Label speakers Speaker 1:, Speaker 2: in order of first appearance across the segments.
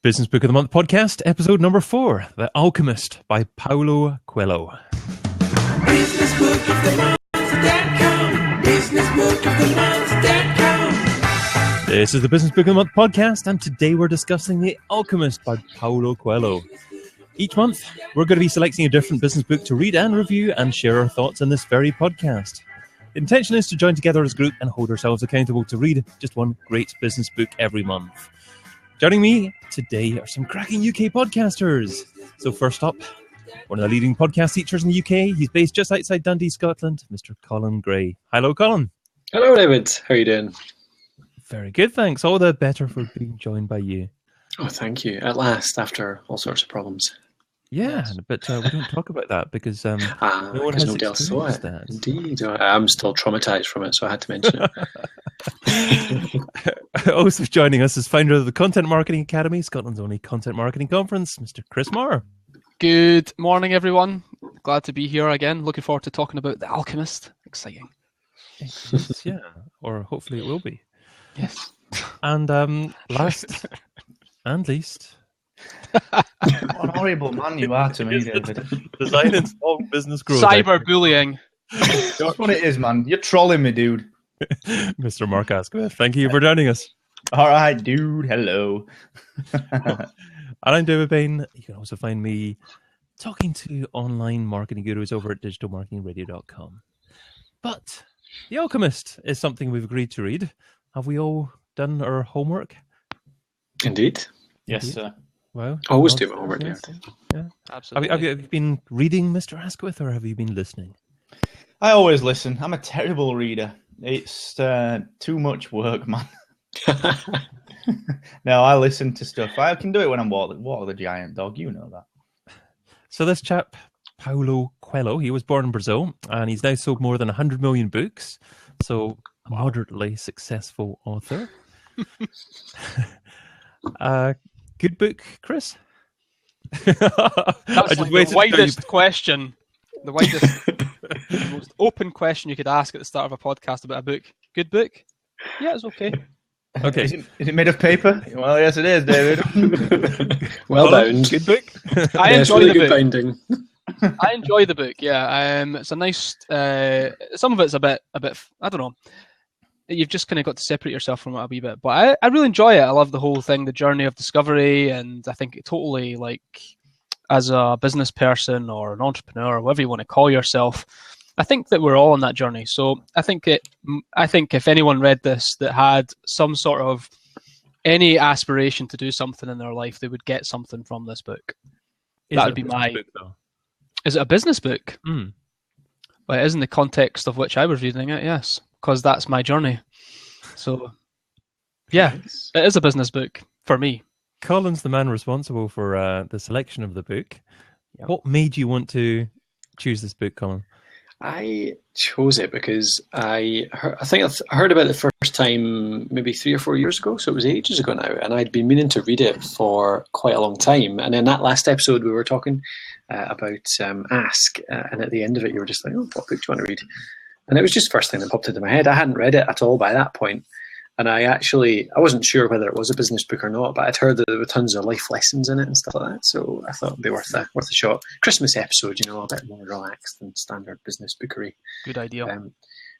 Speaker 1: Business Book of the Month podcast, episode number 4, The Alchemist by Paulo Coelho.
Speaker 2: Business Book of the Month.com. Business Book of the Month.com.
Speaker 1: This is the Business Book of the Month podcast, and today we're discussing The Alchemist by Paulo Coelho. Each month, we're going to be selecting a different business book to read and review and share our thoughts in this very podcast. The intention is to join together as a group and hold ourselves accountable to read just one great business book every month. Joining me today are some cracking UK podcasters. So first up, one of the leading podcast teachers in the UK. He's based just outside Dundee, Scotland, Mr. Colin Gray. Hello, Colin.
Speaker 3: Hello, David. How are you doing?
Speaker 1: Very good, thanks. All the better for being joined by you.
Speaker 3: Oh, thank you. At last, after all sorts of problems.
Speaker 1: Yeah, but we don't talk about that because no one has
Speaker 3: nobody else saw it.
Speaker 1: That.
Speaker 3: Indeed. I'm still traumatized from it, so I had to mention it.
Speaker 1: Also joining us is founder of the Content Marketing Academy, Scotland's only content marketing conference, Mr. Chris Moore.
Speaker 4: Good morning, everyone. Glad to be here again. Looking forward to talking about The Alchemist. Exciting.
Speaker 1: Yeah, or hopefully it will be.
Speaker 4: Yes.
Speaker 1: And last and least...
Speaker 5: What an horrible man you are to me, David.
Speaker 1: Design and small business growth.
Speaker 4: Cyberbullying.
Speaker 5: That's what it is, man. You're trolling me, dude.
Speaker 1: Mr. Mark Asquith, thank you for joining us.
Speaker 5: All right, dude. Hello.
Speaker 1: And I'm David Bain. You can also find me talking to online marketing gurus over at digitalmarketingradio.com. But The Alchemist is something we've agreed to read. Have we all done our homework?
Speaker 3: Indeed.
Speaker 5: Yes, sir.
Speaker 1: Well,
Speaker 3: Always do my homework,
Speaker 1: yeah.
Speaker 4: Absolutely.
Speaker 1: Have you been reading, Mr. Asquith, or have you been listening?
Speaker 5: I always listen. I'm a terrible reader. It's too much work, man. No, I listen to stuff. I can do it when I'm Walk the Giant Dog. You know that.
Speaker 1: So this chap, Paulo Coelho, he was born in Brazil, and he's now sold more than 100 million books. So a moderately successful author. Good book, Chris?
Speaker 4: That's like the widest question. The widest, the most open question you could ask at the start of a podcast about a book. Good book? Yeah, it's okay.
Speaker 1: Okay.
Speaker 5: Is it made of paper? Well, yes, it is, David.
Speaker 3: Well bound.
Speaker 1: Good book.
Speaker 4: I
Speaker 3: Yes,
Speaker 4: enjoy
Speaker 3: really
Speaker 4: the
Speaker 3: good
Speaker 4: book.
Speaker 3: binding.
Speaker 4: I enjoy the book. Yeah, it's a nice. Some of it's a bit. I don't know. You've just kind of got to separate yourself from it a wee bit, but I really enjoy it. I love the whole thing, the journey of discovery, and I think it totally, like, as a business person or an entrepreneur or whatever you want to call yourself, I think that we're all on that journey. So I think if anyone read this that had some sort of any aspiration to do something in their life, they would get something from this book. That would be my
Speaker 1: book, though.
Speaker 4: Is it a business book?
Speaker 1: Mm.
Speaker 4: Well, it is in the context of which I was reading it, yes, because that's my journey. So, yeah, it is a business book for me.
Speaker 1: Colin's the man responsible for the selection of the book.
Speaker 4: Yep.
Speaker 1: What made you want to choose this book, Colin?
Speaker 3: I chose it because I think I heard about it the first time maybe 3 or 4 years ago, so it was ages ago now, and I'd been meaning to read it for quite a long time. And in that last episode, we were talking about Ask, and at the end of it, you were just like, "Oh, what book do you want to read?" And it was just the first thing that popped into my head. I hadn't read it at all by that point. And I wasn't sure whether it was a business book or not, but I'd heard that there were tons of life lessons in it and stuff like that. So I thought it'd be worth a shot. Christmas episode, a bit more relaxed than standard business bookery.
Speaker 4: Good idea.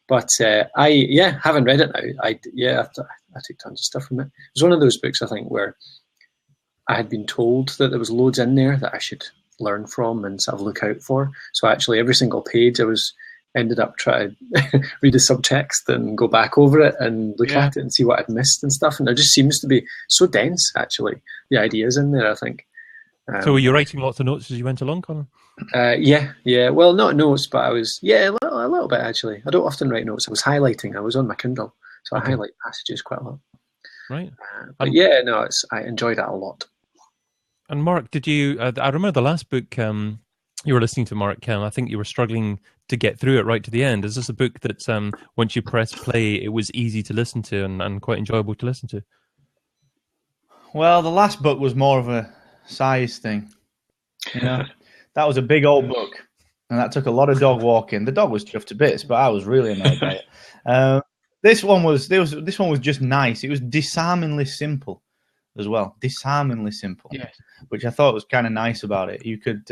Speaker 3: But I haven't read it now. I took tons of stuff from it. It was one of those books, I think, where I had been told that there was loads in there that I should learn from and sort of look out for. So actually every single page ended up trying to read the subtext and go back over it and look at it and see what I'd missed and stuff. And there just seems to be so dense, actually, the ideas in there, I think.
Speaker 1: So were you writing lots of notes as you went along, Colin?
Speaker 3: Yeah. Well, not notes, but I was, a little bit, actually. I don't often write notes. I was highlighting. I was on my Kindle, so I highlight passages quite a lot.
Speaker 1: Right.
Speaker 3: But I enjoyed that a lot.
Speaker 1: And Mark, did you, I remember the last book you were listening to, Mark, I think you were struggling to get through it right to the end. Is this a book that once you press play, it was easy to listen to and quite enjoyable to listen to?
Speaker 5: Well, the last book was more of a size thing. That was a big old book, and that took a lot of dog walking. The dog was chuffed to bits, but I was really annoyed by it. This one was just nice. It was disarmingly simple. as well. Disarmingly simple.
Speaker 4: Yeah.
Speaker 5: Which I thought was kind of nice about it. You could,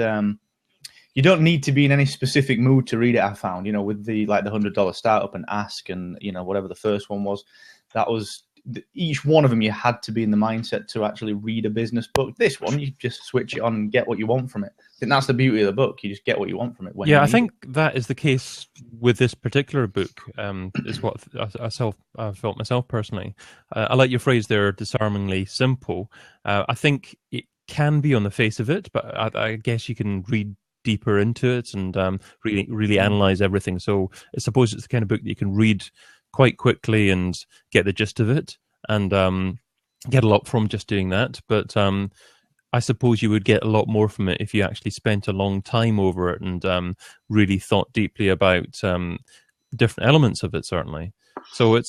Speaker 5: you don't need to be in any specific mood to read it. I found, with the $100 startup and Ask and whatever the first one was, that was each one of them. You had to be in the mindset to actually read a business book. This one, you just switch it on and get what you want from it. I think that's the beauty of the book. You just get what you want from it.
Speaker 1: I think that is the case with this particular book. Is what I felt myself personally. I like your phrase there, disarmingly simple. I think it can be on the face of it, but I guess you can read deeper into it and really analyze everything. So I suppose it's the kind of book that you can read quite quickly and get the gist of it and get a lot from just doing that. But I suppose you would get a lot more from it if you actually spent a long time over it and really thought deeply about different elements of it, certainly. So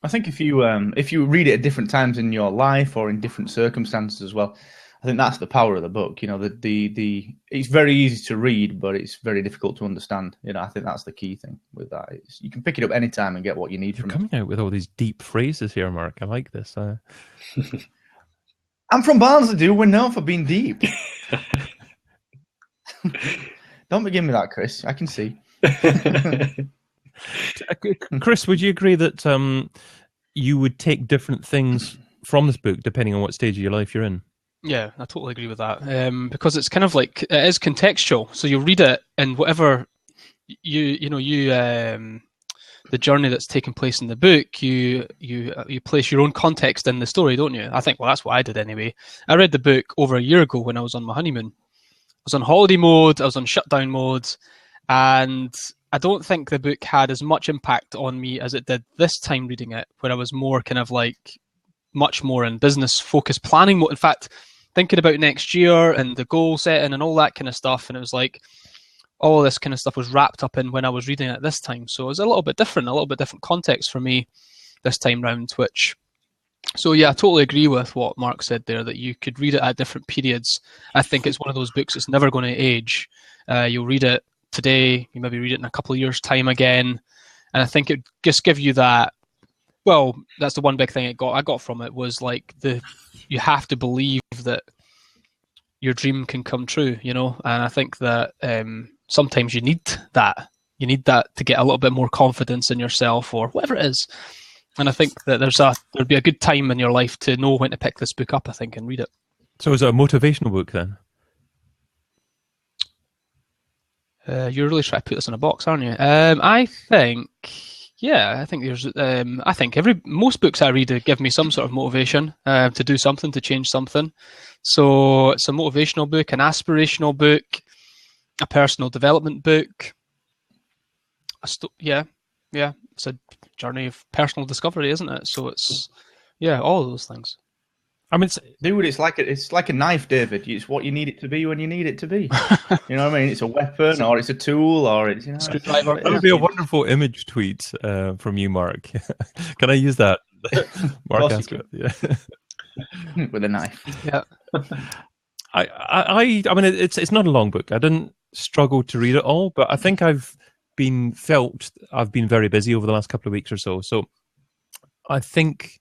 Speaker 5: I think if you read it at different times in your life or in different circumstances as well, I think that's the power of the book. It's very easy to read, but it's very difficult to understand. I think that's the key thing with that. You can pick it up anytime and get what you need from it.
Speaker 1: You're coming out with all these deep phrases here, Mark. I like this.
Speaker 5: I'm from Barnsley, we're known for being deep. Don't begin with that, Chris. I can see.
Speaker 1: Chris, would you agree that you would take different things from this book depending on what stage of your life you're in?
Speaker 4: Yeah, I totally agree with that. Because it's kind of like, it is contextual. So you read it and whatever the journey that's taking place in the book, you place your own context in the story, don't you? I think, well, that's what I did anyway. I read the book over a year ago when I was on my honeymoon. I was on holiday mode, I was on shutdown mode, and I don't think the book had as much impact on me as it did this time reading it, where I was more kind of like much more in business focused planning mode. In fact, thinking about next year and the goal setting and all that kind of stuff. And it was like, all this kind of stuff was wrapped up in when I was reading it this time. So it was a little bit different context for me this time round, so yeah, I totally agree with what Mark said there, that you could read it at different periods. I think it's one of those books that's never going to age. You'll read it today, you maybe read it in a couple of years' time again. And I think it just give you that, well, that's the one big thing I got from it was like you have to believe that your dream can come true, And I think that sometimes you need that. You need that to get a little bit more confidence in yourself or whatever it is. And I think that there'd be a good time in your life to know when to pick this book up, I think, and read it.
Speaker 1: So is it a motivational book then?
Speaker 4: You're really trying to put this in a box, aren't you? I think there's. I think most books I read give me some sort of motivation to do something, to change something. So it's a motivational book, an aspirational book, a personal development book. It's a journey of personal discovery, isn't it? So it's all of those things.
Speaker 1: I mean,
Speaker 5: it's like a knife, David. It's what you need it to be when you need it to be. You know what I mean? It's a weapon, or it's a tool, or it's
Speaker 1: screwdriver. That would be a wonderful image tweet from you, Mark. Can I use that? Mark Asquith,
Speaker 5: with a knife.
Speaker 4: Yeah.
Speaker 1: I mean, it's not a long book. I didn't struggle to read it all, but I think I've been very busy over the last couple of weeks or so. So I think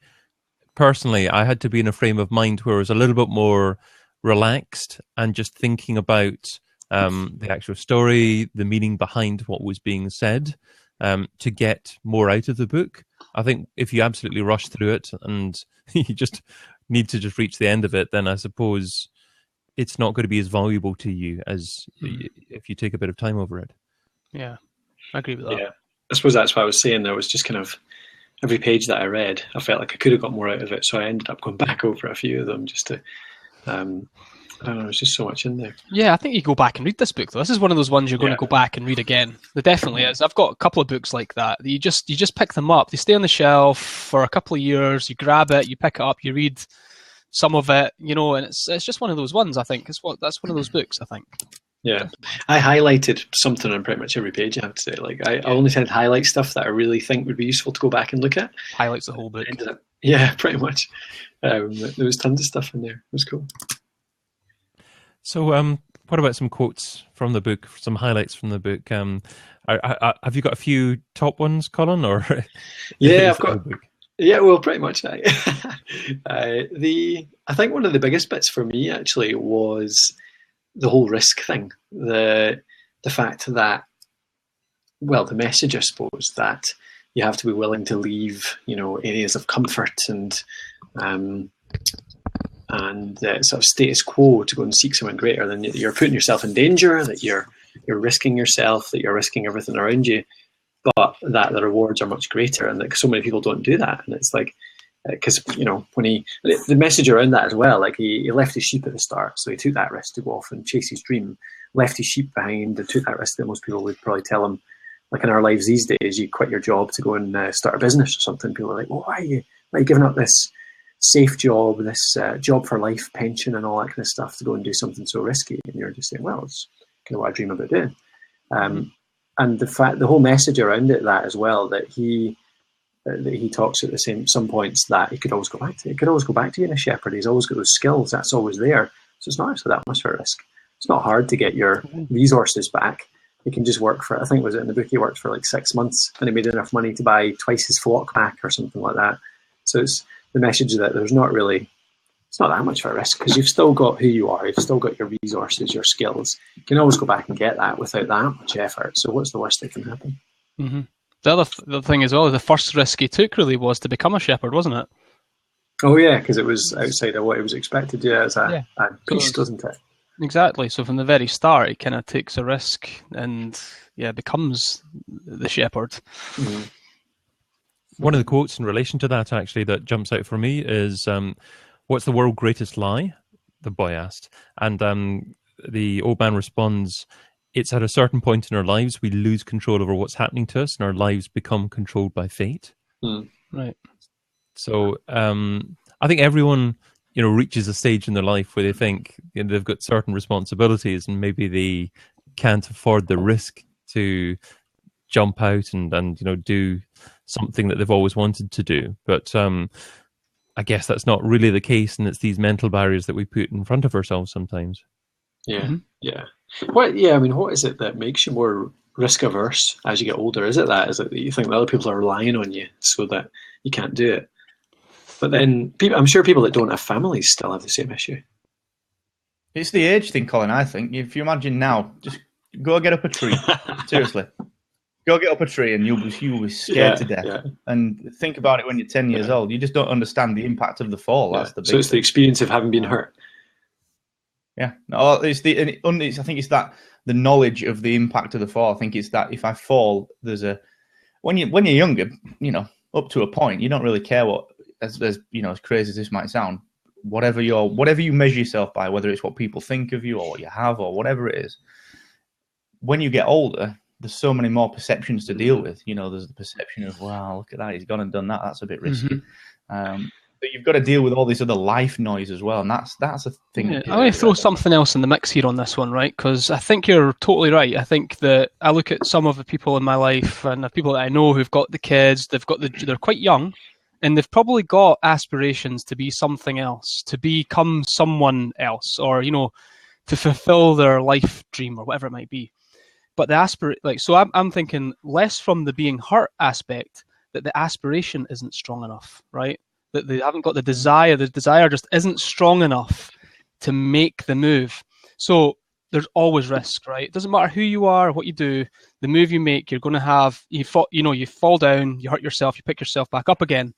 Speaker 1: personally, I had to be in a frame of mind where I was a little bit more relaxed and just thinking about the actual story, the meaning behind what was being said, to get more out of the book. I think if you absolutely rush through it and you just need to just reach the end of it, then I suppose it's not going to be as valuable to you as if you take a bit of time over it.
Speaker 4: Yeah, I agree with that. Yeah,
Speaker 3: I suppose that's what I was saying. There was just kind of every page that I read, I felt like I could have got more out of it. So I ended up going back over a few of them just to, I don't know, there's just so much in there.
Speaker 4: Yeah, I think you go back and read this book, though. This is one of those ones you're going to go back and read again. There definitely is. I've got a couple of books like that. You just pick them up. They stay on the shelf for a couple of years. You grab it, you pick it up, you read some of it, and it's just one of those ones, I think. That's one of those books, I think.
Speaker 3: Yeah, I highlighted something on pretty much every page, I have to say. Like, I only tend to highlight stuff that I really think would be useful to go back and look at.
Speaker 4: Highlights the whole book.
Speaker 3: Yeah, pretty much. There was tons of stuff in there. It was cool.
Speaker 1: So, what about some quotes from the book, some highlights from the book? Have you got a few top ones, Colin? Or
Speaker 3: yeah, Yeah, well, pretty much. I think one of the biggest bits for me actually was the whole risk thing. The fact that, well, the message, I suppose, that you have to be willing to leave, areas of comfort um, and sort of status quo to go and seek something greater. Then you're putting yourself in danger, that you're risking yourself, that you're risking everything around you, but that the rewards are much greater, and that so many people don't do that. And it's like, because when the message around that as well, like he left his sheep at the start, so he took that risk to go off and chase his dream, left his sheep behind, and took that risk that most people would probably tell him, like in our lives these days, you quit your job to go and start a business or something. People are like, well, why are you giving up this safe job, this job for life pension and all that kind of stuff to go and do something so risky? And you're just saying, well, it's kind of what I dream about doing. And the whole message around it, that as well, that he talks at some points that he could always go back to. He could always go back to being a shepherd. He's always got those skills. That's always there. So it's not actually that much of a risk. It's not hard to get your resources back. He can just work for, I think was it in the book, he worked for like 6 months and he made enough money to buy twice his flock back or something like that. So it's the message that it's not that much of a risk, because you've still got who you are, you've still got your resources, your skills. You can always go back and get that without that much effort. So what's the worst that can happen?
Speaker 4: Mm-hmm. The other thing as well, the first risk he took really was to become a shepherd, wasn't it?
Speaker 3: Oh yeah, because it was outside of what he was expected to do as a beast, wasn't it?
Speaker 4: Exactly. So from the very start, he kind of takes a risk and becomes the shepherd.
Speaker 3: Mm-hmm.
Speaker 1: One of the quotes in relation to that actually that jumps out for me is, "What's the world's greatest lie?" the boy asked, and the old man responds, "It's at a certain point in our lives we lose control over what's happening to us, and our lives become controlled by fate."
Speaker 4: Right.
Speaker 1: So I think everyone, reaches a stage in their life where they think they've got certain responsibilities, and maybe they can't afford the risk to jump out and do something that they've always wanted to do. But I guess that's not really the case, and it's these mental barriers that we put in front of ourselves sometimes.
Speaker 3: Yeah, yeah. What is it that makes you more risk averse as you get older? Is it that you think that other people are relying on you so that you can't do it? But then I'm sure people that don't have families still have the same issue.
Speaker 5: It's the age thing, Colin, I think. If you imagine now, just go get up a tree. Seriously. Go get up a tree and you'll be scared to death. Yeah. And think about it when you're 10 years old. You just don't understand the impact of the fall.
Speaker 3: Yeah.
Speaker 5: That's the big
Speaker 3: So it's the experience of having been hurt.
Speaker 5: Yeah. No, I think it's that the knowledge of the impact of the fall. I think it's that if I fall, when you're younger, up to a point, you don't really care what, as crazy as this might sound, whatever you measure yourself by, whether it's what people think of you or what you have or whatever it is. When you get older, there's so many more perceptions to deal with. There's the perception of, wow, look at that, he's gone and done that. That's a bit risky. But you've got to deal with all this other life noise as well, and that's a thing.
Speaker 4: Yeah, I'm going to throw something else in the mix here on this one, right? Because I think you're totally right. I think that I look at some of the people in my life and the people that I know who've got the kids. They're quite young, and they've probably got aspirations to be something else, to become someone else, or to fulfill their life dream or whatever it might be. But so I'm thinking less from the being hurt aspect, that the aspiration isn't strong enough, right? That they haven't got the desire. The desire just isn't strong enough to make the move. So there's always risk, right? It doesn't matter who you are, what you do, the move you make, you're going to have, you fall down, you hurt yourself, you pick yourself back up again.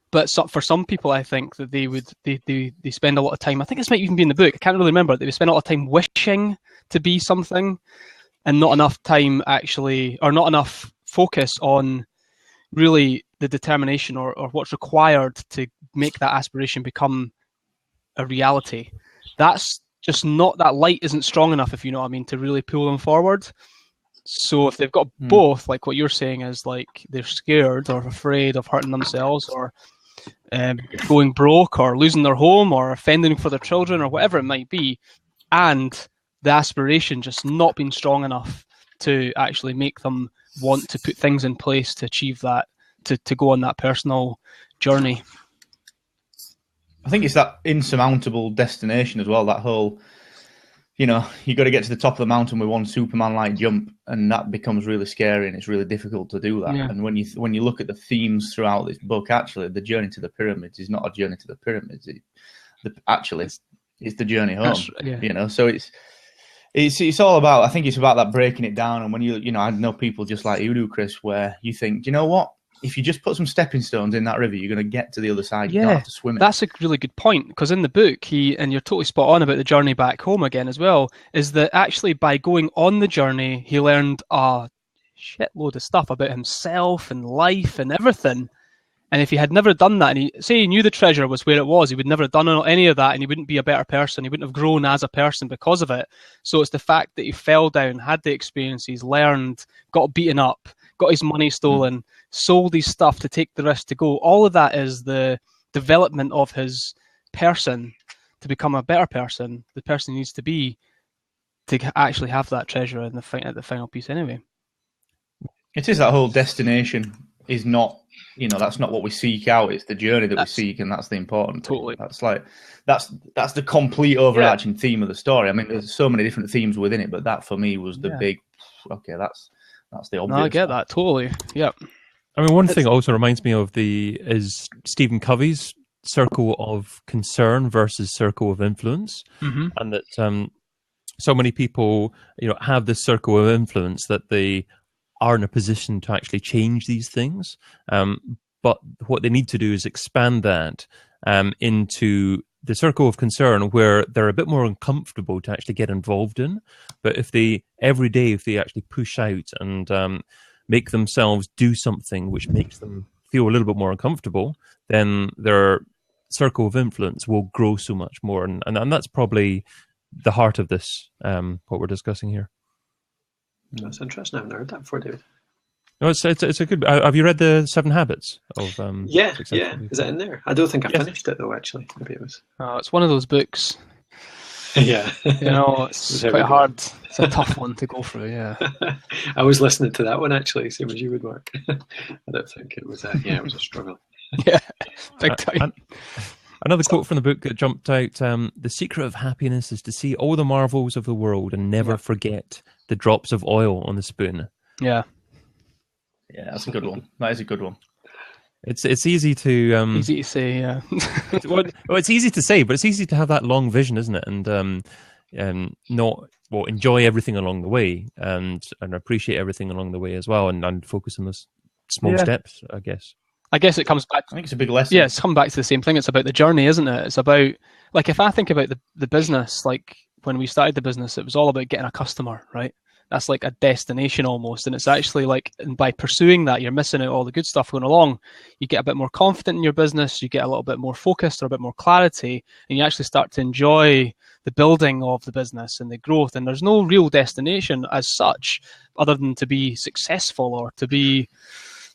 Speaker 4: But for some people, I think that they spend a lot of time, I think this might even be in the book, I can't really remember, they spend a lot of time wishing to be something and not enough time actually, or not enough focus on really the determination or what's required to make that aspiration become a reality. That's just not, that light isn't strong enough, if you know what I mean, to really pull them forward. So if they've got both, like what you're saying is like they're scared or afraid of hurting themselves or going broke or losing their home or offending for their children or whatever it might be, and the aspiration just not being strong enough to actually make them want to put things in place to achieve that, to go on that personal journey.
Speaker 5: I think it's that insurmountable destination as well, that whole you got to get to the top of the mountain with one Superman-like jump, and that becomes really scary, and it's really difficult to do that.
Speaker 4: Yeah.
Speaker 5: And when you look at the themes throughout this book, actually, the journey to the pyramids is not a journey to the pyramids. It's the journey home.
Speaker 4: Yeah.
Speaker 5: So it's all about. I think it's about that breaking it down. And when I know people just like you do, Chris, where you think, you know what? If you just put some stepping stones in that river, you're going to get to the other side. You don't have to swim it.
Speaker 4: That's a really good point, because in the book, and you're totally spot on about the journey back home again as well, is that actually by going on the journey, he learned a shitload of stuff about himself and life and everything. And if he had never done that, and he knew the treasure was where it was, he would never have done any of that, and he wouldn't be a better person. He wouldn't have grown as a person because of it. So it's the fact that he fell down, had the experiences, learned, got beaten up, got his money stolen, sold his stuff to take the risk to go. All of that is the development of his person to become a better person, the person he needs to be to actually have that treasure at the final piece anyway.
Speaker 5: It is that whole destination is not, that's not what we seek out. It's the journey that we seek, and that's the important thing.
Speaker 4: Totally.
Speaker 5: That's the complete overarching theme of the story. I mean, there's so many different themes within it, but that for me was the big, okay, that's the obvious.
Speaker 4: No, I get that, totally. Yep.
Speaker 1: I mean, one thing also reminds me of is Stephen Covey's circle of concern versus circle of influence, and that so many people, have this circle of influence that they are in a position to actually change these things. But what they need to do is expand that into the circle of concern where they're a bit more uncomfortable to actually get involved in. But if they actually push out and make themselves do something which makes them feel a little bit more uncomfortable, then their circle of influence will grow so much more. And that's probably the heart of this, what we're discussing here.
Speaker 3: That's interesting. I haven't heard that before, David.
Speaker 1: No, it's a good. Have you read the 7 Habits of?
Speaker 3: Yeah. Is that in there? I don't think I finished it though. Actually, maybe it was.
Speaker 4: It's one of those books.
Speaker 3: Yeah,
Speaker 4: it's quite hard. It's a tough one to go through. Yeah,
Speaker 3: I was listening to that one actually, same as you would, Mark. I don't think it was. It was a struggle.
Speaker 4: Yeah, big time.
Speaker 1: Another quote from the book that jumped out: "The secret of happiness is to see all the marvels of the world and never forget the drops of oil on the spoon."
Speaker 4: Yeah.
Speaker 5: Yeah, that's a good one. That is a good one.
Speaker 1: It's easy to
Speaker 4: easy to say, yeah.
Speaker 1: well, it's easy to say, but it's easy to have that long vision, isn't it? And enjoy everything along the way, and appreciate everything along the way as well, and focus on those small steps, I guess.
Speaker 4: I guess it comes back.
Speaker 5: I think it's a big lesson.
Speaker 4: Yeah, it's come back to the same thing. It's about the journey, isn't it? It's about, like, if I think about the business, like when we started the business, it was all about getting a customer, right? That's like a destination almost. And it's actually like, and by pursuing that, you're missing out all the good stuff going along. You get a bit more confident in your business, you get a little bit more focused or a bit more clarity, and you actually start to enjoy the building of the business and the growth. And there's no real destination as such, other than to be successful or to be,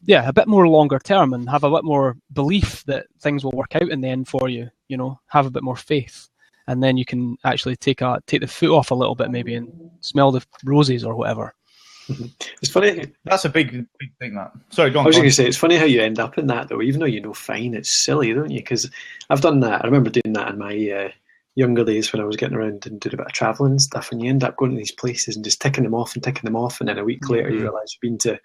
Speaker 4: a bit more longer term and have a bit more belief that things will work out in the end for you, have a bit more faith. And then you can actually take the foot off a little bit maybe and smell the roses or whatever.
Speaker 3: It's funny.
Speaker 5: That's a big thing, that. Sorry, go on.
Speaker 3: I was going to say, it's funny how you end up in that, though, even though fine, it's silly, don't you? Because I've done that. I remember doing that in my younger days when I was getting around and doing a bit of travelling and stuff, and you end up going to these places and just ticking them off, and then a week later you realise you've been to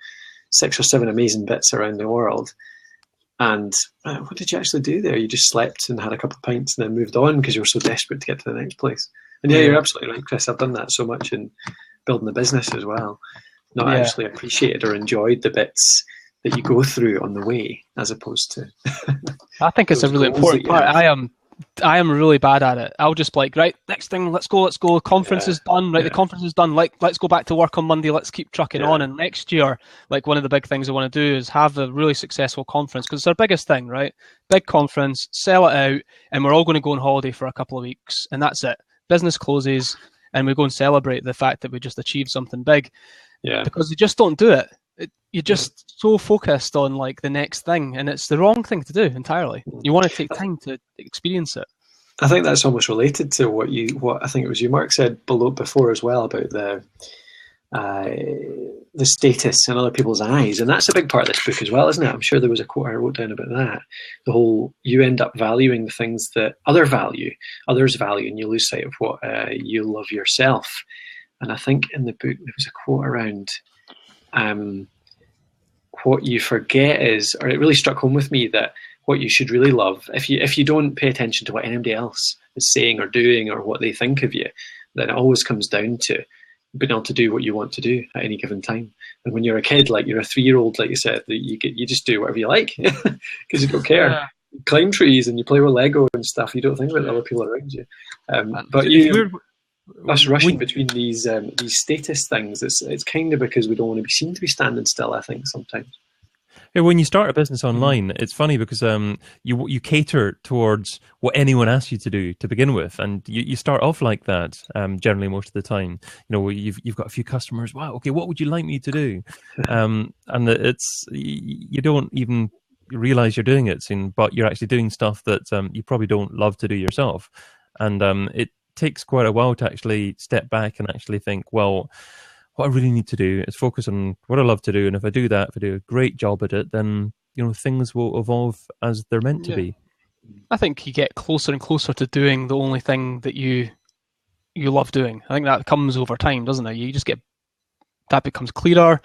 Speaker 3: 6 or 7 amazing bits around the world. And what did you actually do there? You just slept and had a couple of pints and then moved on because you were so desperate to get to the next place. And you're absolutely right, Chris. I've done that so much in building the business as well. Not actually appreciated or enjoyed the bits that you go through on the way, as opposed to.
Speaker 4: I think it's a really important part. I am really bad at it. I'll just like, right, next thing, let's go. Conference is done, right? The conference is done. Like, let's go back to work on Monday. Let's keep trucking on. And next year, like, one of the big things I want to do is have a really successful conference, because it's our biggest thing, right? Big conference, sell it out, and we're all going to go on holiday for a couple of weeks, and that's it. Business closes, and we go and celebrate the fact that we just achieved something big. Yeah. Because you just don't do it. You're just so focused on like the next thing, and it's the wrong thing to do entirely. You want to take time to experience it.
Speaker 3: I think that's almost related to what I think it was you, Mark, said before as well about the status in other people's eyes, and that's a big part of this book as well, isn't it? I'm sure there was a quote I wrote down about that. The whole, you end up valuing the things that others value, and you lose sight of what you love yourself. And I think in the book there was a quote around what you forget is, or it really struck home with me, that what you should really love, if you don't pay attention to what anybody else is saying or doing or what they think of you, then it always comes down to being able to do what you want to do at any given time. And when you're a kid, like you're a 3-year-old, like you said, you just do whatever you like because you don't care. Yeah. You climb trees and you play with Lego and stuff. You don't think about the other people around you. But us rushing between these status things, it's kind of because we don't want to be seen to be standing still, I think, sometimes.
Speaker 1: Yeah, when you start a business online, it's funny because you cater towards what anyone asks you to do to begin with, and you start off like that generally most of the time. You've got a few customers. Wow, okay, what would you like me to do? And it's you don't even realize you're doing it soon, but you're actually doing stuff that you probably don't love to do yourself, and it takes quite a while to actually step back and actually think, well, what I really need to do is focus on what I love to do, and if I do that, if I do a great job at it, then things will evolve as they're meant to be.
Speaker 4: I think you get closer and closer to doing the only thing that you love doing. I think that comes over time, doesn't it? You just get, that becomes clearer,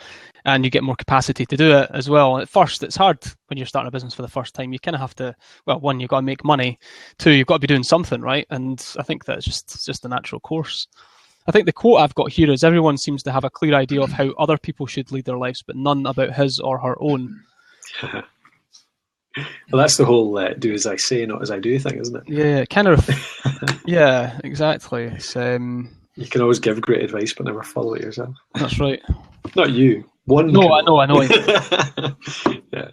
Speaker 4: and you get more capacity to do it as well. At first, it's hard when you're starting a business for the first time. You kind of have to, well, one, you've got to make money. Two, you've got to be doing something, right? And I think that's just a natural course. I think the quote I've got here is, everyone seems to have a clear idea of how other people should lead their lives, but none about his or her own.
Speaker 3: Well, that's the whole do as I say, not as I do thing, isn't it?
Speaker 4: Yeah, kind of. Yeah, exactly. It's,
Speaker 3: you can always give great advice, but never follow it yourself.
Speaker 4: That's right.
Speaker 3: Not you. One.
Speaker 4: No, I know.
Speaker 3: Yeah.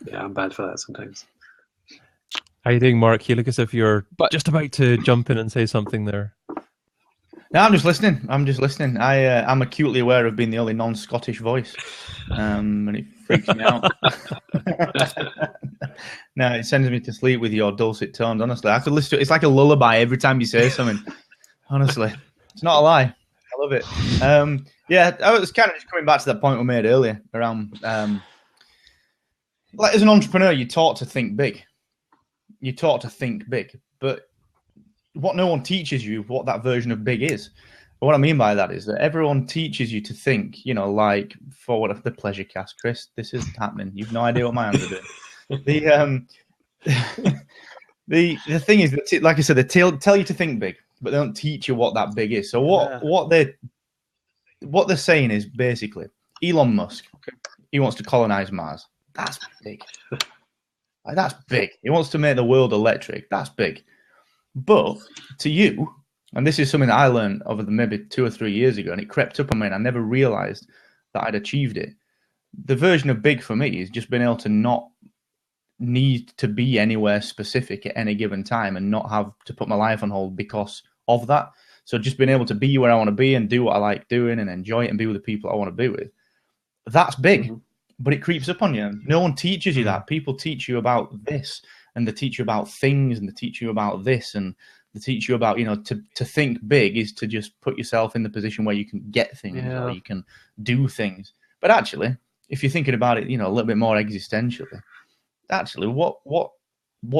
Speaker 3: Yeah, I'm bad for that sometimes.
Speaker 1: How are you doing, Mark? You look as if you're just about to jump in and say something there.
Speaker 5: No, I'm just listening. I'm acutely aware of being the only non-Scottish voice, and it freaks me out. No, it sends me to sleep with your dulcet tones. Honestly, I could listen to it. It's like a lullaby every time you say something. Honestly, it's not a lie. I love it. Yeah, I was kind of just coming back to that point we made earlier around, like as an entrepreneur, you're taught to think big. You're taught to think big, but what no one teaches you what that version of big is. But what I mean by that is that everyone teaches you to think, like for what the pleasure cast, Chris, this is happening. You've no idea what my hands are doing. The thing is that, like I said, they tell you to think big, but they don't teach you what that big is. So what they're saying is basically Elon Musk. Okay. He wants to colonize Mars. That's big. Like, that's big. He wants to make the world electric. That's big. But to you, and this is something that I learned over maybe 2 or 3 years ago, and it crept up on me, and I never realized that I'd achieved it. The version of big for me is just being able to not need to be anywhere specific at any given time and not have to put my life on hold because of that. So just being able to be where I want to be and do what I like doing and enjoy it and be with the people I want to be with. That's big. Mm-hmm. But it creeps up on you. No one teaches you that. People teach you about this, and they teach you about things, and they teach you about this, and they teach you about, to think big is to just put yourself in the position where you can get things or you can do things. But actually, if you're thinking about it, a little bit more existentially, actually, what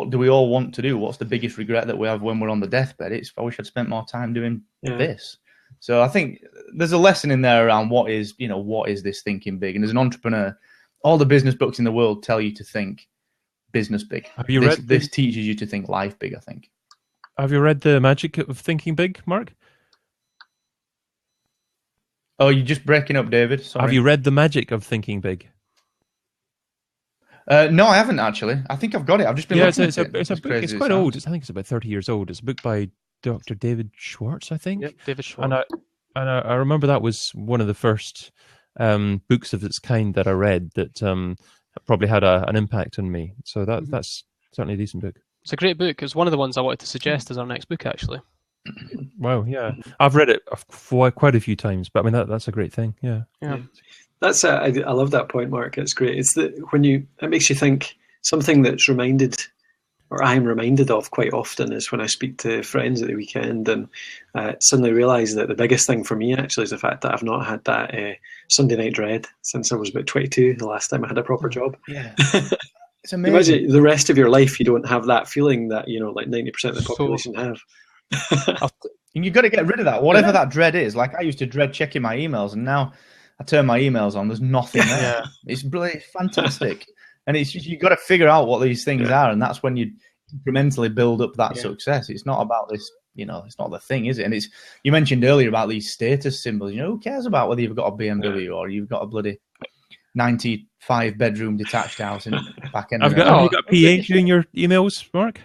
Speaker 5: do we all want to do? What's the biggest regret that we have when we're on the deathbed? It's, I wish I'd spent more time doing this. So I think there's a lesson in there around what is this thinking big? And as an entrepreneur, all the business books in the world tell you to think business big.
Speaker 1: Have you read
Speaker 5: this teaches you to think life big, I think.
Speaker 1: Have you read The Magic of Thinking Big, Mark?
Speaker 5: Oh, you're just breaking up, David. Sorry.
Speaker 1: Have you read The Magic of Thinking Big?
Speaker 5: No, I haven't actually. I think I've got it. I've just been looking at it.
Speaker 1: It's a book. It's quite old. I think it's about 30 years old. It's a book by Dr. David Schwartz, I think.
Speaker 4: Yep, David Schwartz.
Speaker 1: And I remember that was one of the first books of its kind that I read that probably had an impact on me. So that's certainly a decent book.
Speaker 4: It's a great book. It's one of the ones I wanted to suggest as our next book, actually.
Speaker 1: Wow, yeah. I've read it quite a few times, but I mean, that's a great thing. Yeah.
Speaker 3: That's I love that point, Mark. It's great. It's it makes you think something that's reminded I'm reminded of quite often is when I speak to friends at the weekend and suddenly realise that the biggest thing for me actually is the fact that I've not had that Sunday night dread since I was about 22, the last time I had a proper job.
Speaker 5: Yeah. It's amazing.
Speaker 3: Imagine the rest of your life you don't have that feeling that, like 90% of the population have.
Speaker 5: And you've got to get rid of that, whatever that dread is. Like I used to dread checking my emails, and now I turn my emails on. There's nothing there.
Speaker 4: Yeah.
Speaker 5: It's brilliant, fantastic. And it's just, you've got to figure out what these things are, and that's when you incrementally build up that success. It's not about this, it's not the thing, is it? And you mentioned earlier about these status symbols. Who cares about whether you've got a BMW or you've got a bloody 95-bedroom detached house in the back end?
Speaker 1: Have you got a PH in your emails, Mark?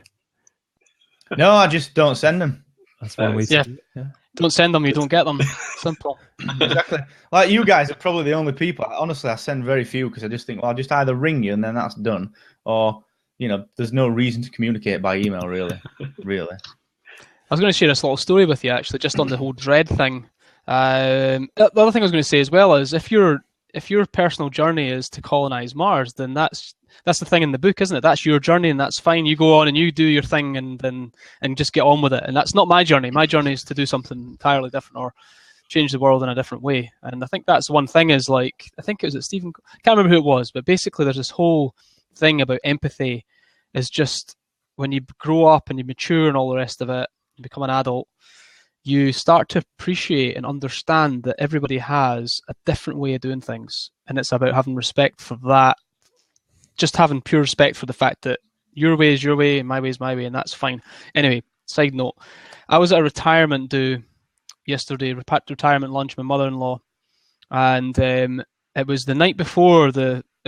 Speaker 5: No, I just don't send them.
Speaker 1: That's one way to do it. Yeah.
Speaker 4: Don't send them, you don't get them. Simple.
Speaker 5: Exactly. Like you guys are probably the only people. Honestly, I send very few because I just think, well, I'll just either ring you and then that's done, or there's no reason to communicate by email. Really. I
Speaker 4: was going to share this little story with you actually, just on the whole dread thing. The other thing I was going to say as well is if your personal journey is to colonize Mars, then that's the thing in the book, isn't it? That's your journey, and that's fine. You go on and you do your thing, and just get on with it. And that's not my journey. My journey is to do something entirely different or change the world in a different way. And I think that's one thing is like, I think it was Stephen, I can't remember who it was, but basically there's this whole thing about empathy is just when you grow up and you mature and all the rest of it, you become an adult, you start to appreciate and understand that everybody has a different way of doing things. And it's about having respect for that, just having pure respect for the fact that your way is your way and my way is my way, and that's fine. Anyway, side note, I was at a retirement do yesterday, retirement lunch with my mother-in-law, and it was the night before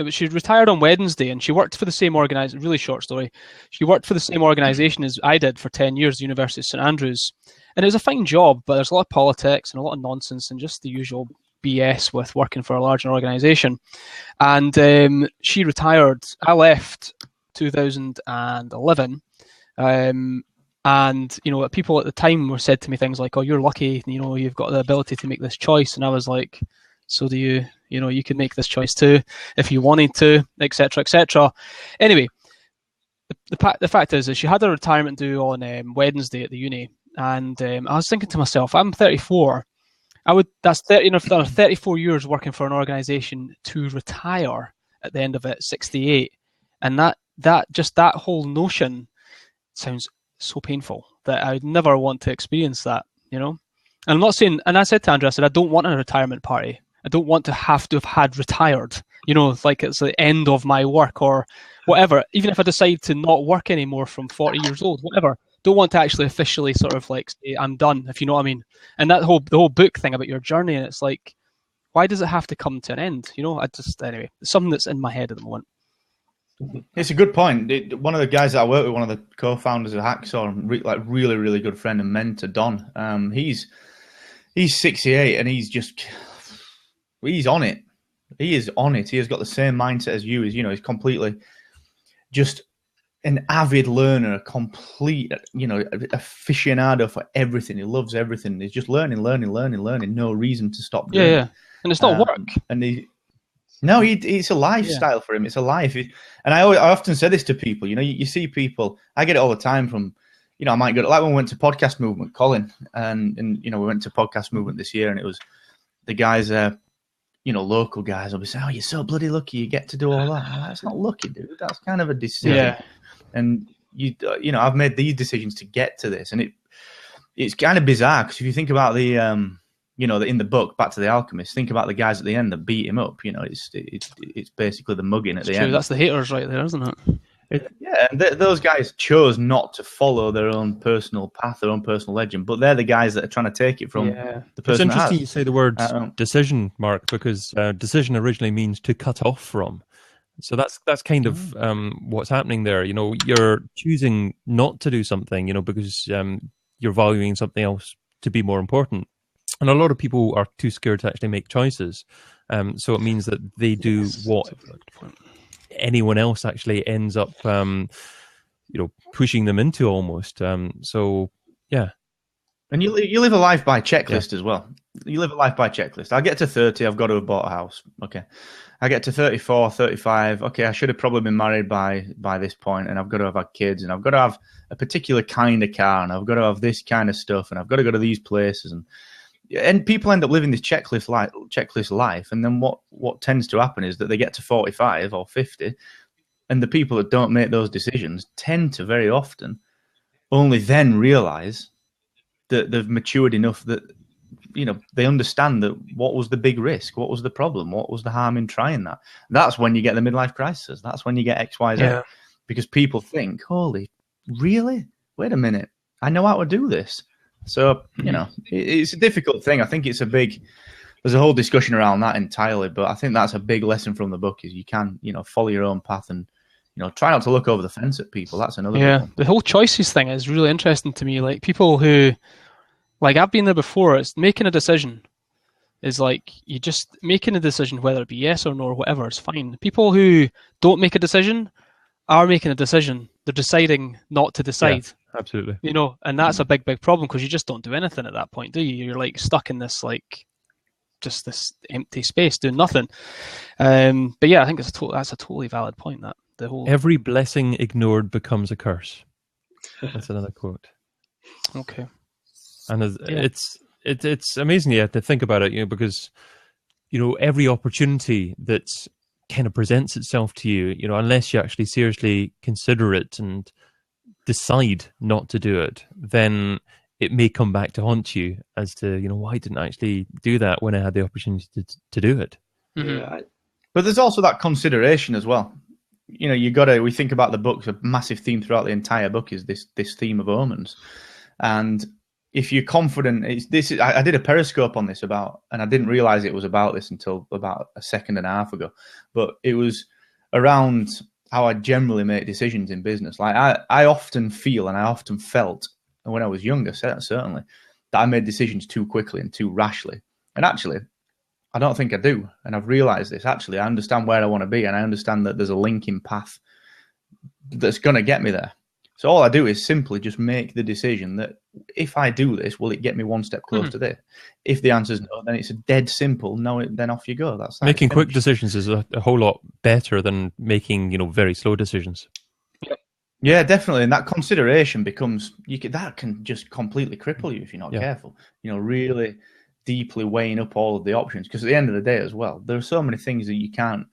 Speaker 4: she retired on Wednesday, and she worked for the same organisation. Really short story. She worked for the same organisation as I did for 10 years, the University of St Andrews, and it was a fine job, but there's a lot of politics and a lot of nonsense and just the usual BS with working for a larger organisation. And she retired. I left 2011. And people at the time were said to me things like, "Oh, you're lucky. You've got the ability to make this choice." And I was like, "So do you? You could make this choice too if you wanted to, etc., etc." Anyway, the fact is she had a retirement due on Wednesday at the uni, and I was thinking to myself, I'm 34. That's 34 years working for an organisation to retire at the end of it, 68, and that whole notion sounds so painful that I would never want to experience that, And I'm not saying, and I said to Andrew, I said, I don't want a retirement party. I don't want to have had retired, like it's the end of my work or whatever. Even if I decide to not work anymore from 40 years old, whatever. Don't want to actually officially sort of like say I'm done, if you know what I mean. And the whole book thing about your journey, and it's like, why does it have to come to an end? Anyway, it's something that's in my head at the moment.
Speaker 5: It's a good point. One of the guys that I work with, one of the co-founders of Hacksaw, really, really good friend and mentor, Don. He's 68 and he's on it. He is on it. He has got the same mindset as you. He's completely just an avid learner, a complete, aficionado for everything. He loves everything. He's just learning. No reason to stop doing it.
Speaker 4: Yeah. And it's not work.
Speaker 5: And it's a lifestyle for him. It's a life. And I often say this to people. You see people. I get it all the time from. I might go like when we went to Podcast Movement, Colin, and we went to Podcast Movement this year, and it was the guys. Local guys will be saying, "Oh, you're so bloody lucky. You get to do all that." That's not lucky, dude. That's kind of a decision.
Speaker 4: Yeah.
Speaker 5: And I've made these decisions to get to this, and it's kind of bizarre because if you think about the in the book, Back to the Alchemist, think about the guys at the end that beat him up. It's basically the mugging at the end.
Speaker 4: That's the haters right there, isn't it?
Speaker 5: And those guys chose not to follow their own personal path, their own personal legend, but they're the guys that are trying to take it from the person.
Speaker 1: It's interesting you say the word decision, Mark, because decision originally means to cut off from. So that's kind of what's happening there. You're choosing not to do something, because you're valuing something else to be more important. And a lot of people are too scared to actually make choices. So it means that they do what anyone else actually ends up, pushing them into almost. So, yeah.
Speaker 5: And you live a life by checklist as well. You live a life by checklist. I get to 30, I've got to have bought a house. Okay. I get to 34, 35. Okay, I should have probably been married by this point, and I've got to have had kids, and I've got to have a particular kind of car, and I've got to have this kind of stuff, and I've got to go to these places. And people end up living this checklist life. And then what tends to happen is that they get to 45 or 50, and the people that don't make those decisions tend to very often only then realize that they've matured enough that, they understand that what was the big risk, what was the problem, what was the harm in trying that. That's when you get the midlife crisis. That's when you get X, Y, Z, because people think, "Holy, really? Wait a minute, I know how to do this." So it's a difficult thing. I think there's a whole discussion around that entirely, but I think that's a big lesson from the book is you can, follow your own path and, try not to look over the fence at people. That's another big one.
Speaker 4: The whole choices thing is really interesting to me. Like people who, like I've been there before, it's making a decision is like you just making a decision, whether it be yes or no or whatever, it's fine. People who don't make a decision are making a decision. They're deciding not to decide.
Speaker 1: Yeah, absolutely.
Speaker 4: And that's a big, big problem because you just don't do anything at that point, do you? You're like stuck in this just this empty space doing nothing. But yeah, I think that's a totally valid point. That the whole
Speaker 1: every blessing ignored becomes a curse. That's another quote.
Speaker 4: Okay.
Speaker 1: And it's amazing, to think about it, because every opportunity that kind of presents itself to you, unless you actually seriously consider it and decide not to do it, then it may come back to haunt you as to, why didn't I actually do that when I had the opportunity to do it?
Speaker 4: Mm-hmm.
Speaker 3: Yeah,
Speaker 5: But there's also that consideration as well. We think about the book, a massive theme throughout the entire book is this theme of omens. And if you're confident, I did a Periscope on this and I didn't realize it was about this until about a second and a half ago, but it was around how I generally make decisions in business. Like I often feel, and I often felt, and when I was younger, certainly, that I made decisions too quickly and too rashly. And actually, I don't think I do. And I've realized this. Actually, I understand where I want to be, and I understand that there's a linking path that's going to get me there. So all I do is simply just make the decision that if I do this, will it get me one step closer to this? If the answer is no, then it's a dead simple no, then off you go. That's
Speaker 1: making quick decisions is a whole lot better than making, very slow decisions.
Speaker 5: Yeah, definitely. And that consideration becomes, that can just completely cripple you if you're not careful. Really deeply weighing up all of the options. Because at the end of the day as well, there are so many things that you can't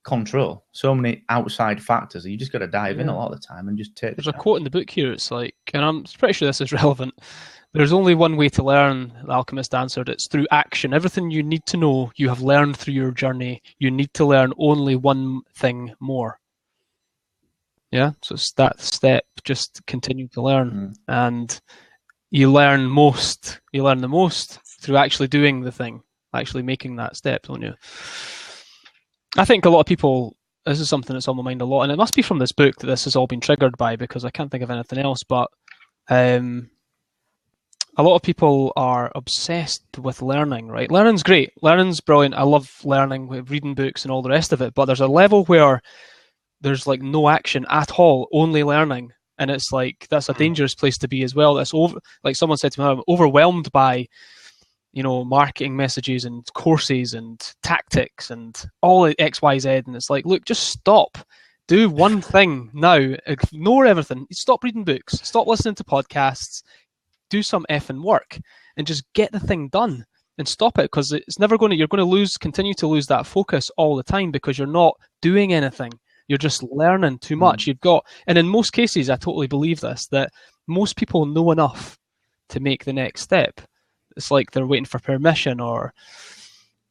Speaker 5: control, so many outside factors that you just got to dive in a lot of the time and just take.
Speaker 4: There's a quote in the book here. It's like, and I'm pretty sure this is relevant. There's only one way to learn, the Alchemist answered. It's through action. Everything you need to know, you have learned through your journey. You need to learn only one thing more. Yeah, so it's that step, just continue to learn. And you learn the most through actually doing the thing, actually making that step, don't you? I think a lot of people, this is something that's on my mind a lot, and it must be from this book that this has all been triggered by, because I can't think of anything else, but a lot of people are obsessed with learning, right? Learning's great. Learning's brilliant. I love learning, reading books and all the rest of it, but there's a level where there's like no action at all, only learning. And it's like, that's a dangerous place to be as well. That's like someone said to me, I'm overwhelmed by, marketing messages and courses and tactics and all the X, Y, Z. And it's like, look, just stop. Do one thing now. Ignore everything. Stop reading books. Stop listening to podcasts. Do some effing work and just get the thing done and stop it, because it's never you're going to continue to lose that focus all the time because you're not doing anything. You're just learning too much. And in most cases, I totally believe this, that most people know enough to make the next step. It's like they're waiting for permission, or,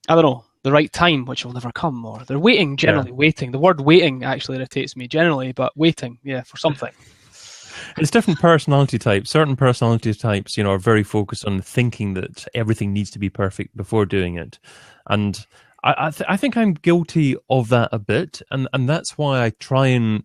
Speaker 4: I don't know, the right time, which will never come, or they're waiting. The word waiting actually irritates me generally, but waiting, for something.
Speaker 1: It's different personality types. Certain personality types, are very focused on thinking that everything needs to be perfect before doing it. And I think I'm guilty of that a bit, and that's why I try and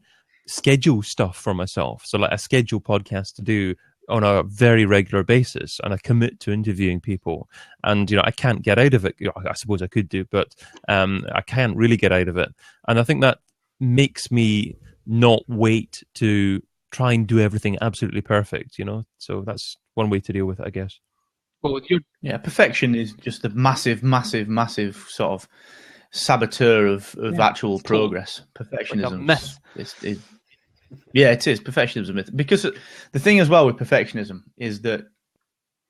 Speaker 1: schedule stuff for myself. So like I schedule podcasts to do on a very regular basis, and I commit to interviewing people. And I can't get out of it. I suppose I could do, but I can't really get out of it. And I think that makes me not wait to try and do everything absolutely perfect, you know. So that's one way to deal with it, I guess.
Speaker 4: Well,
Speaker 5: Yeah, perfection is just a massive, massive, massive sort of saboteur of actual progress. Perfectionism,
Speaker 4: like a myth.
Speaker 5: Yeah, it is. Perfectionism is a myth. Because the thing as well with perfectionism is that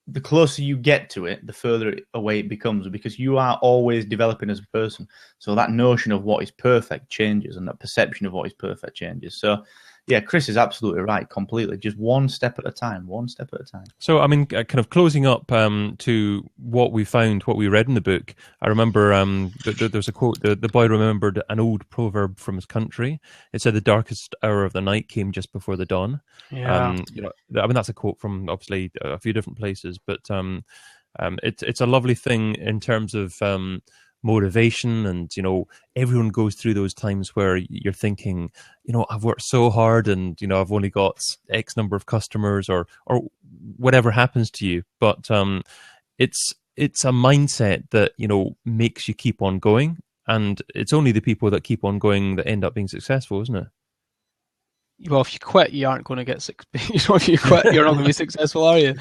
Speaker 5: the closer you get to it, the further away it becomes, because you are always developing as a person. So that notion of what is perfect changes, and that perception of what is perfect changes. So, yeah, Chris is absolutely right, completely. Just one step at a time, one step at a time.
Speaker 1: So, I mean, kind of closing up to what we found, what we read in the book, I remember there's a quote, the boy remembered an old proverb from his country. It said, "The darkest hour of the night came just before the dawn."
Speaker 4: Yeah.
Speaker 1: You know, I mean, that's a quote from obviously a few different places, but it's a lovely thing in terms of motivation. And, you know, everyone goes through those times where you're thinking, you know, I've worked so hard and, you know, I've only got X number of customers, or whatever happens to you. But it's a mindset that, you know, makes you keep on going. And it's only the people that keep on going that end up being successful, isn't it?
Speaker 4: Well, if you quit, you aren't going to get you know, if you quit, you're not going to be successful, are you?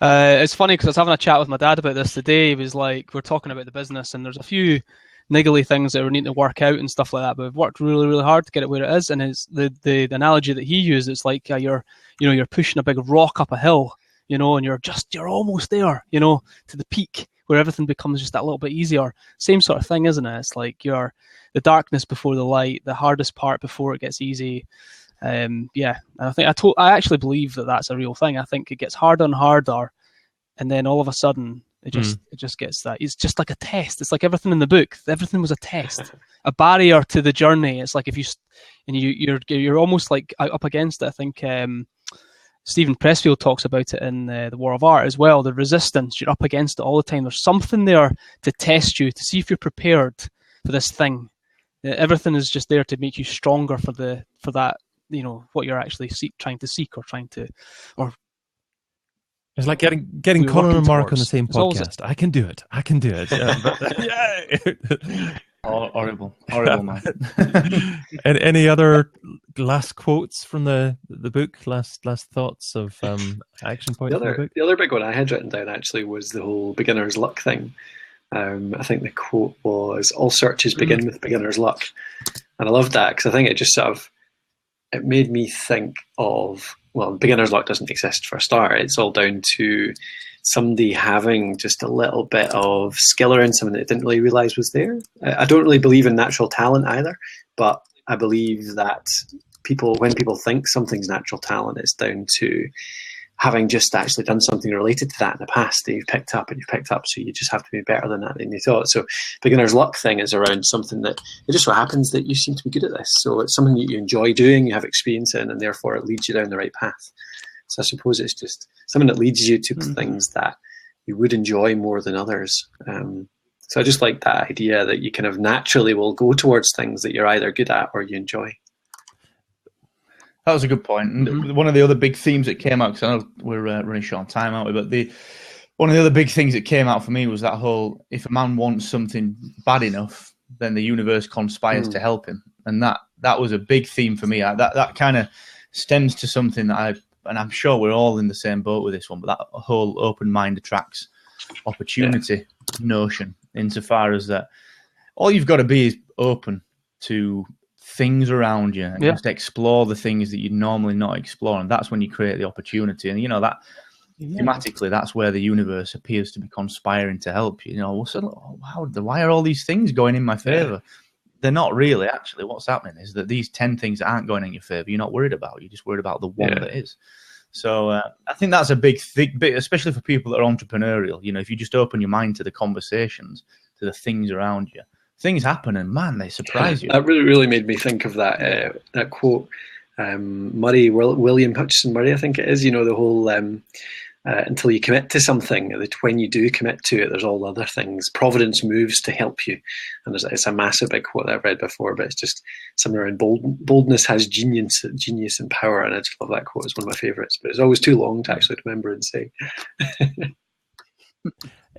Speaker 4: It's funny because I was having a chat with my dad about this today. He was like, we're talking about the business, and there's a few niggly things that we need to work out and stuff like that. But we've worked really, really hard to get it where it is. And it's the analogy that he used. It's like you're pushing a big rock up a hill, you know, and you're almost there, you know, to the peak where everything becomes just that little bit easier. Same sort of thing, isn't it? It's like you're the darkness before the light, the hardest part before it gets easy. Yeah, I think I actually believe that that's a real thing. I think it gets harder and harder, and then all of a sudden it just gets that. It's just like a test. It's like everything in the book. Everything was a test, a barrier to the journey. It's like if you're almost like up against it. I think Stephen Pressfield talks about it in the War of Art as well. The resistance, you're up against it all the time. There's something there to test you, to see if you're prepared for this thing. Everything is just there to make you stronger for that. You know what you're actually trying to seek, or
Speaker 1: it's like getting Colin and Mark on the same podcast. I can do it. Yeah.
Speaker 5: Horrible, man.
Speaker 1: And any other last quotes from the book? Last thoughts of action points from the book?
Speaker 3: The other big one I had written down actually was the whole beginner's luck thing. I think the quote was, "All searches begin with beginner's luck," and I loved that because I think it just sort of it made me think of, well, beginner's luck doesn't exist for a start. It's all down to somebody having just a little bit of skill around something that they didn't really realize was there. I don't really believe in natural talent either, but I believe that when people think something's natural talent, it's down to having just actually done something related to that in the past that you've picked up, so you just have to be better than that than you thought. So beginner's luck thing is around something that it just so happens that you seem to be good at this. So it's something that you enjoy doing, you have experience in, and therefore it leads you down the right path. So I suppose it's just something that leads you to things that you would enjoy more than others. So I just like that idea that you kind of naturally will go towards things that you're either good at or you enjoy.
Speaker 5: That was a good point. And one of the other big themes that came out, because I know we're running short on time, aren't we? But one of the other big things that came out for me was that whole, if a man wants something bad enough, then the universe conspires to help him. And that was a big theme for me. That kind of stems to something that and I'm sure we're all in the same boat with this one, but that whole open mind attracts opportunity notion, insofar as that all you've got to be is open to things around you and just explore the things that you'd normally not explore, and that's when you create the opportunity. And you know that thematically, that's where the universe appears to be conspiring to help you. You know, so why are all these things going in my favor? They're not really. Actually, what's happening is that these 10 things that aren't going in your favor, you're not worried about. You're just worried about the one that is. So I think that's a big thing, especially for people that are entrepreneurial. You know, if you just open your mind to the conversations, to the things around you, things happen, and man, they surprise you.
Speaker 3: That really, really made me think of that quote, William Hutchinson Murray, I think it is. You know, the whole until you commit to something, that when you do commit to it, there's all other things. Providence moves to help you, and it's a massive big quote that I've read before. But it's just something around boldness has genius and power, and I just love that quote. It's one of my favourites, but it's always too long to actually remember and say.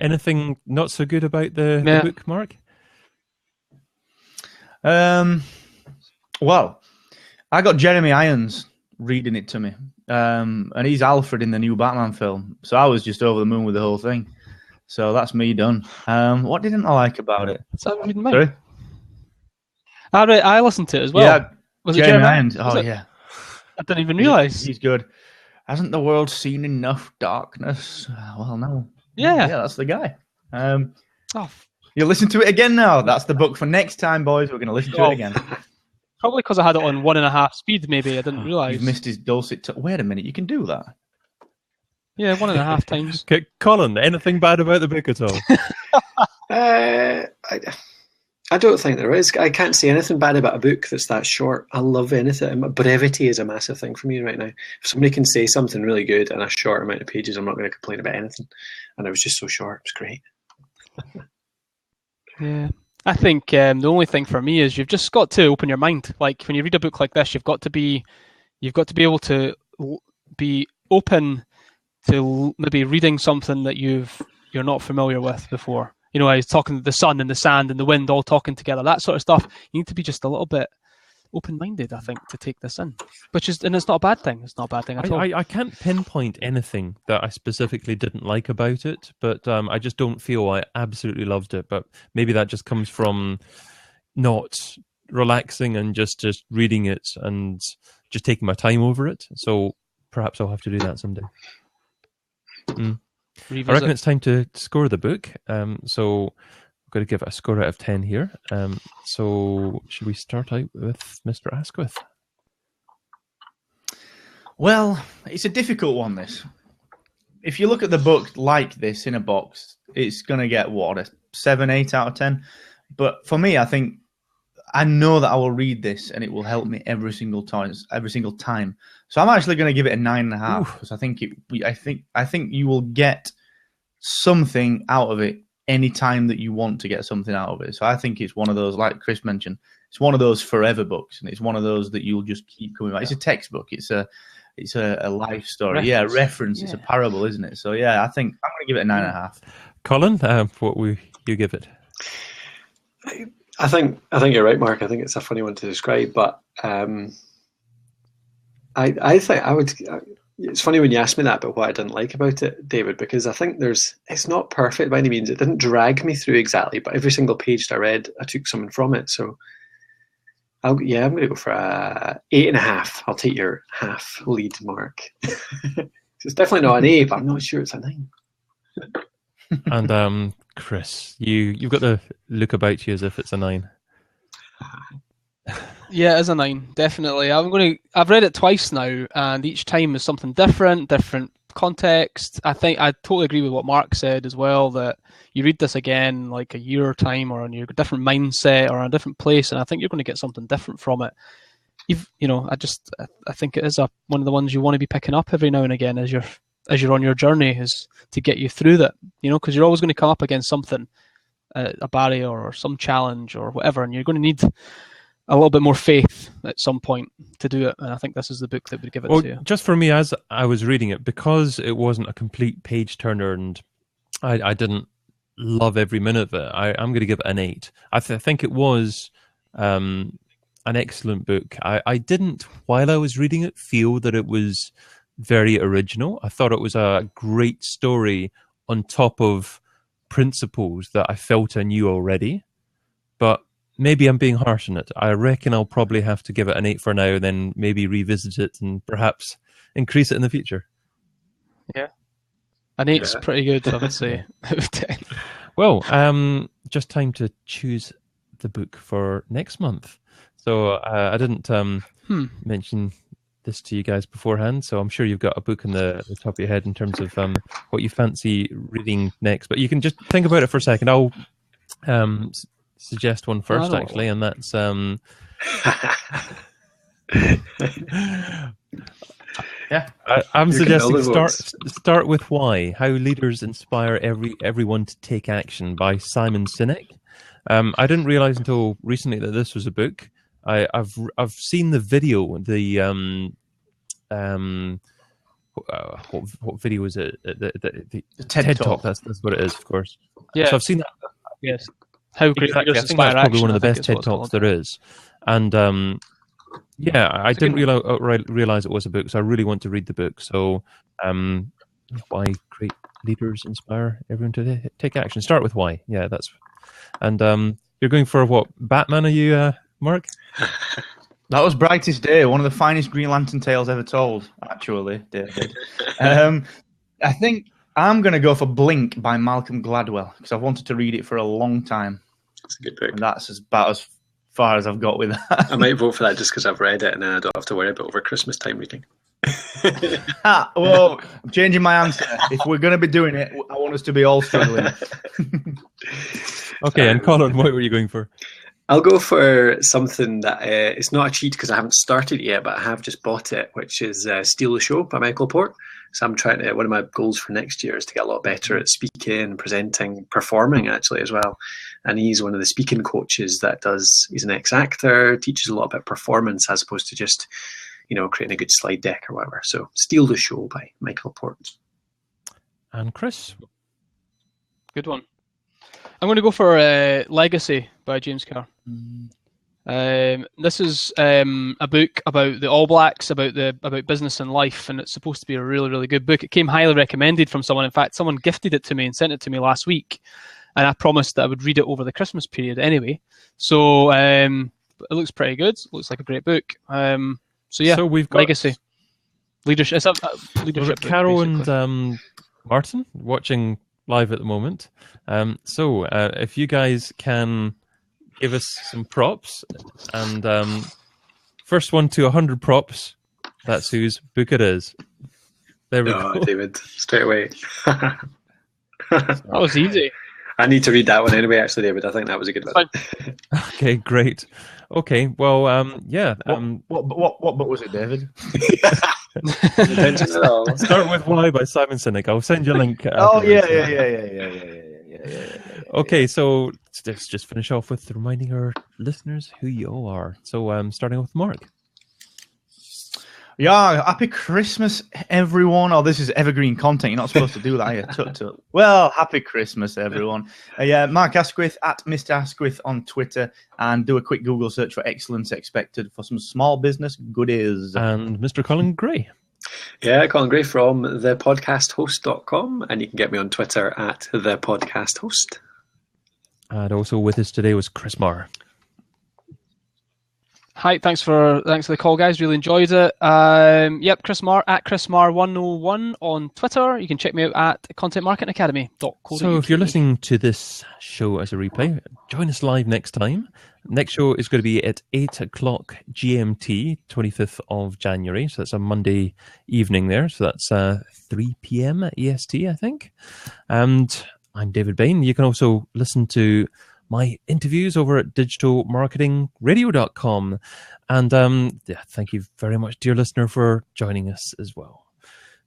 Speaker 1: Anything not so good about the book, Mark?
Speaker 5: Well, I got Jeremy Irons reading it to me. And he's Alfred in the new Batman film. So I was just over the moon with the whole thing. So that's me done. What didn't I like about it?
Speaker 4: So reading mine.
Speaker 5: Sorry?
Speaker 4: I listened to it as well.
Speaker 5: Yeah,
Speaker 4: Was it
Speaker 5: Jeremy
Speaker 4: Jeremy?
Speaker 5: Irons.
Speaker 4: Was
Speaker 5: Oh,
Speaker 4: it?
Speaker 5: yeah.
Speaker 4: I didn't even realise.
Speaker 5: He's good. Hasn't the world seen enough darkness? Well, no.
Speaker 4: Yeah.
Speaker 5: Yeah, that's the guy.
Speaker 4: Oh,
Speaker 5: You listen to it again now. That's the book for next time, boys. We're going to listen to it again.
Speaker 4: probably because I had it on 1.5 speed, maybe. I didn't realise.
Speaker 5: You've missed his dulcet. Wait a minute, you can do that.
Speaker 4: Yeah, 1.5 times.
Speaker 1: Okay, Colin, anything bad about the book at all?
Speaker 3: I don't think there is. I can't say anything bad about a book that's that short. I love anything. Brevity is a massive thing for me right now. If somebody can say something really good in a short amount of pages, I'm not going to complain about anything. And it was just so short. It was great.
Speaker 4: Yeah. I think the only thing for me is you've just got to open your mind. Like when you read a book like this, you've got to be able to be open to maybe reading something that you're not familiar with before. You know, I was talking the sun and the sand and the wind all talking together, that sort of stuff. You need to be just a little bit open-minded, I think, to take this in. And it's not a bad thing. It's not a bad thing at all.
Speaker 1: I can't pinpoint anything that I specifically didn't like about it, but I just don't feel I absolutely loved it. But maybe that just comes from not relaxing and just reading it and just taking my time over it. So perhaps I'll have to do that someday. I reckon it's time to score the book. So I've got to give it a score out of 10 here. So should we start out with Mr. Asquith?
Speaker 5: Well, it's a difficult one, this. If you look at the book like this in a box, it's going to get, what, a 7, 8 out of 10? But for me, I know that I will read this and it will help me every single time. So I'm actually going to give it a 9.5 because I think you will get something out of it any time that you want to get something out of it. So I think it's one of those, like Chris mentioned, it's one of those forever books, and it's one of those that you'll just keep coming back. It's a textbook. It's a life story. Reference. Yeah. It's a parable, isn't it? So yeah, I think I'm going to give it a 9.5. Colin,
Speaker 1: what will you give it?
Speaker 3: I think you're right, Mark. I think it's a funny one to describe, but I think I would. It's funny when you ask me that about what I didn't like about it, David, because I think it's not perfect by any means. It didn't drag me through exactly, but every single page that I read, I took something from it. So, I'm going to go for a 8.5. I'll take your half lead, Mark. It's definitely not an 8, but I'm not sure it's a 9.
Speaker 1: And Chris, you've got the look about you as if it's a 9.
Speaker 4: Yeah, it's a 9, definitely. I've read it twice now, and each time is something different context. I think I totally agree with what Mark said as well, that you read this again like a year time or in your different mindset or in a different place, and I think you're going to get something different from it. I think it is one of the ones you want to be picking up every now and again as you're on your journey, is to get you through that, because you're always going to come up against something, a barrier or some challenge or whatever, and you're going to need a little bit more faith at some point to do it. And I think this is the book that would give it to you.
Speaker 1: Just for me, as I was reading it, because it wasn't a complete page turner and I didn't love every minute of it, I'm going to give it an 8. I think it was an excellent book. I didn't, while I was reading it, feel that it was very original. I thought it was a great story on top of principles that I felt I knew already. But maybe I'm being harsh on it. I reckon I'll probably have to give it an 8 for now, then maybe revisit it and perhaps increase it in the future.
Speaker 4: Yeah. An 8's pretty good, I would say.
Speaker 1: Well, just time to choose the book for next month. So I didn't mention this to you guys beforehand, so I'm sure you've got a book in the top of your head in terms of what you fancy reading next. But you can just think about it for a second. I'll suggest one first, actually, and that's I'm suggesting start with Why: How Leaders Inspire Everyone to Take Action by Simon Sinek. I didn't realize until recently that this was a book. I've seen the video, what video is it? The TED Talk. That's what it is, of course.
Speaker 4: Yeah.
Speaker 1: So I've seen that.
Speaker 4: Yes. How great
Speaker 1: exactly. I think that's probably one of the best TED Talks there is. And Yeah, I
Speaker 4: It's a
Speaker 1: didn't
Speaker 4: good
Speaker 1: realize it was a book, so I really want to read the book. So, why great leaders inspire everyone to take action. Start with why. Yeah, that's. And you're going for what? Batman? Are you, Mark?
Speaker 5: That was Brightest Day, one of the finest Green Lantern tales ever told, actually, David. I think I'm going to go for Blink by Malcolm Gladwell, because I've wanted to read it for a long time.
Speaker 3: It's a good book.
Speaker 5: And that's about as far as I've got with that.
Speaker 3: I might vote for that just because I've read it and then I don't have to worry about over Christmas time reading.
Speaker 5: Well, I'm changing my answer. If we're going to be doing it, I want us to be all struggling.
Speaker 1: Okay, and Colin, what were you going for?
Speaker 3: I'll go for something that it's not a cheat because I haven't started it yet, but I have just bought it, which is Steal the Show by Michael Port. So I'm trying to, one of my goals for next year is to get a lot better at speaking, presenting, performing actually as well. And he's one of the speaking coaches that he's an ex-actor, teaches a lot about performance as opposed to just, creating a good slide deck or whatever. So Steal the Show by Michael Port.
Speaker 1: And Chris?
Speaker 4: Good one. I'm going to go for Legacy by James Carr. This is a book about the All Blacks, about business and life, and it's supposed to be a really, really good book. It came highly recommended from someone. In fact, someone gifted it to me and sent it to me last week, and I promised that I would read it over the Christmas period anyway. So it looks pretty good. It looks like a great book. So
Speaker 1: we've got
Speaker 4: Legacy. Leadership. It's a leadership book,
Speaker 1: Carol
Speaker 4: basically.
Speaker 1: and Martin watching live at the moment. So if you guys can give us some props, and first one to 100 props, that's whose book it is. There we go.
Speaker 3: David, straight away.
Speaker 4: That was easy.
Speaker 3: I need to read that one anyway, actually, David. I think that was a good one.
Speaker 1: Okay, great. Okay, well,
Speaker 5: What book was it, David?
Speaker 1: Start with Why by Simon Sinek. I'll send you a link.
Speaker 5: Oh, yeah.
Speaker 1: Okay, so let's just finish off with reminding our listeners who you all are. So starting with Mark.
Speaker 5: Yeah, happy Christmas, everyone. Oh, this is evergreen content. You're not supposed to do that, are you? Tut. Well, happy Christmas, everyone. Mark Asquith at Mr. Asquith on Twitter, and do a quick Google search for Excellence Expected for some small business goodies.
Speaker 1: And Mr. Colin Gray.
Speaker 3: Yeah, Colin Gray from thepodcasthost.com, and you can get me on Twitter at thepodcasthost.
Speaker 1: And also with us today was Chris Marr.
Speaker 4: Hi, thanks for the call, guys. Really enjoyed it. Chris Marr at ChrisMarr101 on Twitter. You can check me out at contentmarketingacademy.co.uk.
Speaker 1: So if you're listening to this show as a replay, join us live next time. Next show is going to be at 8 o'clock GMT, 25th of January. So that's a Monday evening there. So that's 3 p.m. EST, I think. And I'm David Bain. You can also listen to my interviews over at digitalmarketingradio.com. And thank you very much, dear listener, for joining us as well.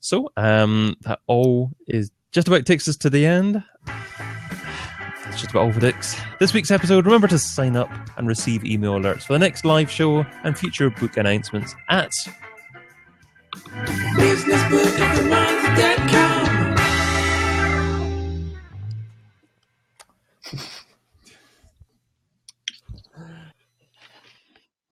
Speaker 1: So that all is just about takes us to the end. That's just about all for this week's episode. Remember to sign up and receive email alerts for the next live show and future book announcements at
Speaker 2: businessbookofthemonth.com.